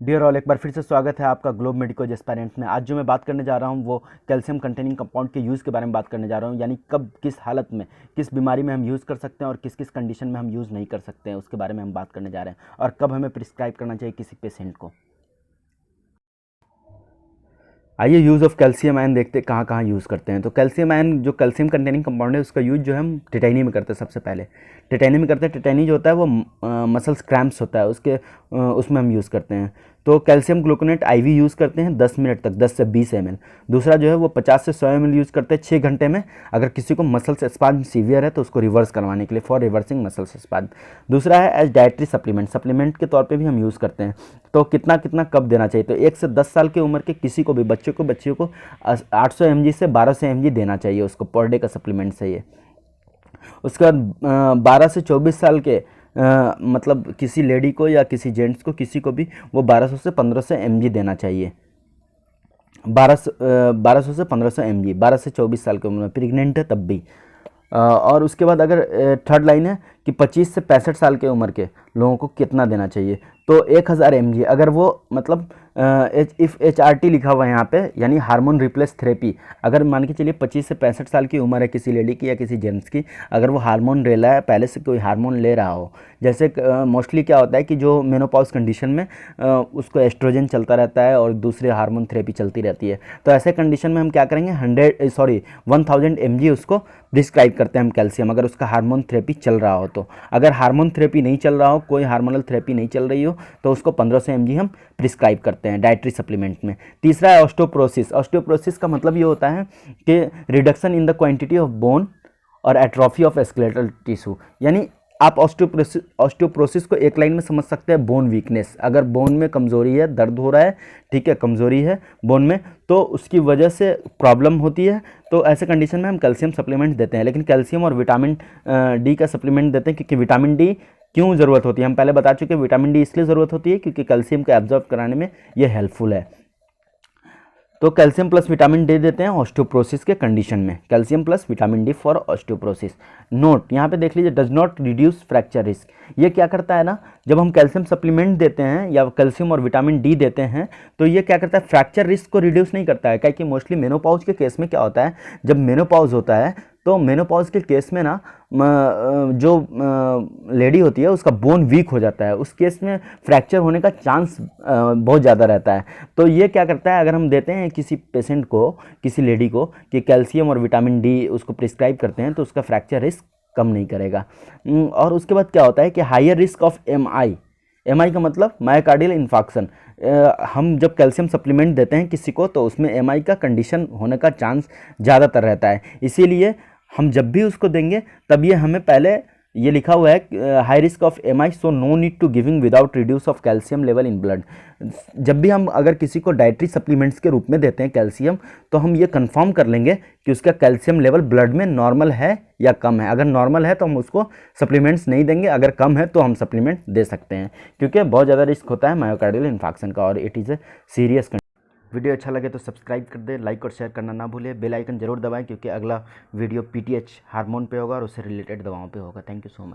Dear all, एक बार फिर से स्वागत है आपका ग्लोब मेडिको एस्पायरेंट्स में। आज जो मैं बात करने जा रहा हूँ वो कैल्शियम कंटेनिंग कंपाउंड के यूज़ के बारे में बात करने जा रहा हूँ, यानी कब किस हालत में किस बीमारी में हम यूज़ कर सकते हैं और किस किस कंडीशन में हम यूज़ नहीं कर सकते हैं, उसके बारे में हम बात करने जा रहे हैं, और कब हमें प्रिस्क्राइब करना चाहिए किसी पेशेंट को। आइए यूज़ ऑफ कैल्शियम आयन देखते हैं कहाँ कहाँ यूज़ करते हैं। तो कैल्शियम आयन जो कैल्शियम कंटेनिंग कंपाउंड है उसका यूज़ जो है हम टिटैनी में करते हैं। सबसे पहले टिटैनी में करते हैं। टिटैनी जो होता है वो मसल्स क्रैम्प्स होता है उसमें हम यूज़ करते हैं। तो कैल्शियम ग्लूकोनेट आईवी यूज़ करते हैं 10 मिनट तक, 10 से 20 ml। दूसरा जो है वो 50 से 100 ml यूज़ करते हैं 6 घंटे में। अगर किसी को मसल्स स्पाज्म सीवियर है तो उसको रिवर्स करवाने के लिए, फॉर रिवर्सिंग मसल्स स्पाज्म। दूसरा है एज डाइटरी सप्लीमेंट के तौर पे भी हम यूज़ करते हैं। तो कितना कितना कब देना चाहिए, तो 1 से 10 साल की उम्र के किसी को भी बच्चे को 800 mg से 1200 mg देना चाहिए उसको पर डे का सप्लीमेंट चाहिए। उसके बाद 12 से 24 साल के मतलब किसी लेडी को या किसी जेंट्स को, किसी को भी वो 1200 से 1500 mg देना चाहिए। 1200 से 1500 mg 12 से 24 साल की उम्र में, प्रेग्नेंट है तब भी। और उसके बाद अगर थर्ड लाइन है कि 25 से 65 साल के उम्र के लोगों को कितना देना चाहिए, तो 1000 mg। अगर वो मतलब इफ़ HRT लिखा हुआ है यहाँ पे, यानी हार्मोन रिप्लेस थेरेपी। अगर मान के चलिए 25 से 65 साल की उम्र है किसी लेडी की या किसी जेंट्स की, अगर वो हार्मोन ले रहा है, पहले से कोई हार्मोन ले रहा हो, जैसे मोस्टली क्या होता है कि जो मेनोपॉज कंडीशन में उसको एस्ट्रोजन चलता रहता है और दूसरे हार्मोन थेरेपी चलती रहती है, तो ऐसे कंडीशन में हम क्या करेंगे 1000 mg उसको प्रिस्क्राइब करते हैं हम कैल्शियम, अगर उसका हार्मोन थेरेपी चल रहा हो तो। अगर हार्मोन थेरेपी नहीं चल रहा हो, कोई हार्मोनल थेरेपी नहीं चल रही हो, तो उसको 1500 mg हम प्रिस्क्राइब करते हैं डाइटरी सप्लीमेंट में। तीसरा है ऑस्टियोप्रोसिस। ऑस्टियोप्रोसिस का मतलब ये होता है कि reduction in the quantity of bone और एट्रोफी ऑफ स्केलेटल टिश्यू। यानी आप ऑस्टियोप्रोसिस को एक लाइन में समझ सकते हैं, बोन वीकनेस। अगर बोन में कमज़ोरी है, दर्द हो रहा है, ठीक है, कमज़ोरी है बोन में, तो उसकी वजह से प्रॉब्लम होती है, तो ऐसे कंडीशन में हम कैल्शियम सप्लीमेंट देते हैं। लेकिन कैल्शियम और विटामिन डी का सप्लीमेंट देते हैं, क्योंकि विटामिन डी क्यों ज़रूरत होती है हम पहले बता चुके हैं। विटामिन डी इसलिए ज़रूरत होती है क्योंकि कैल्शियम को एब्जॉर्ब कराने में ये हेल्पफुल है। तो कैल्शियम प्लस विटामिन डी देते हैं ऑस्टियोप्रोसिस के कंडीशन में। Calcium plus vitamin D for osteoporosis. Note यहाँ पे देख लीजिए, does not reduce fracture risk. ये क्या करता है ना, जब हम कैल्शियम सप्लीमेंट देते हैं या कैल्शियम और विटामिन डी देते हैं, तो ये क्या करता है, फ्रैक्चर रिस्क को रिड्यूस नहीं करता है। क्योंकि मोस्टली मेनोपॉज के केस में क्या होता है, जब मेनोपॉज होता है तो मेनोपॉज के केस में ना जो लेडी होती है उसका बोन वीक हो जाता है, उस केस में फ्रैक्चर होने का चांस बहुत ज़्यादा रहता है। तो ये क्या करता है, अगर हम देते हैं किसी पेशेंट को, किसी लेडी को, कि कैल्शियम और विटामिन डी उसको प्रिस्क्राइब करते हैं, तो उसका फ्रैक्चर रिस्क कम नहीं करेगा। और उसके बाद क्या होता है कि हायर रिस्क ऑफ एमआई का मतलब मायोकार्डियल इन्फार्क्शन। हम जब कैल्शियम सप्लीमेंट देते हैं किसी को, तो उसमें एमआई का कंडीशन होने का चांस ज़्यादातर रहता है। इसीलिए हम जब भी उसको देंगे तब ये हमें पहले ये लिखा हुआ है high risk of MI, so no need to giving without reduce of calcium level in blood. जब भी हम अगर किसी को डाइटरी सप्लीमेंट्स के रूप में देते हैं कैल्शियम, तो हम ये कंफर्म कर लेंगे कि उसका कैल्शियम लेवल ब्लड में नॉर्मल है या कम है। अगर नॉर्मल है तो हम उसको सप्लीमेंट्स नहीं देंगे, अगर कम है तो हम सप्लीमेंट दे सकते हैं, क्योंकि बहुत ज़्यादा रिस्क होता है मायोकार्डियल इन्फार्क्शन का, और it is a serious. Video अच्छा लगे तो सब्सक्राइब कर दे, लाइक और शेयर करना ना भूलें, बेल आइकन जरूर दबाएं, क्योंकि अगला वीडियो पीटीएच हार्मोन पे होगा और उससे रिलेटेड दवाओं पे होगा। Thank you so much.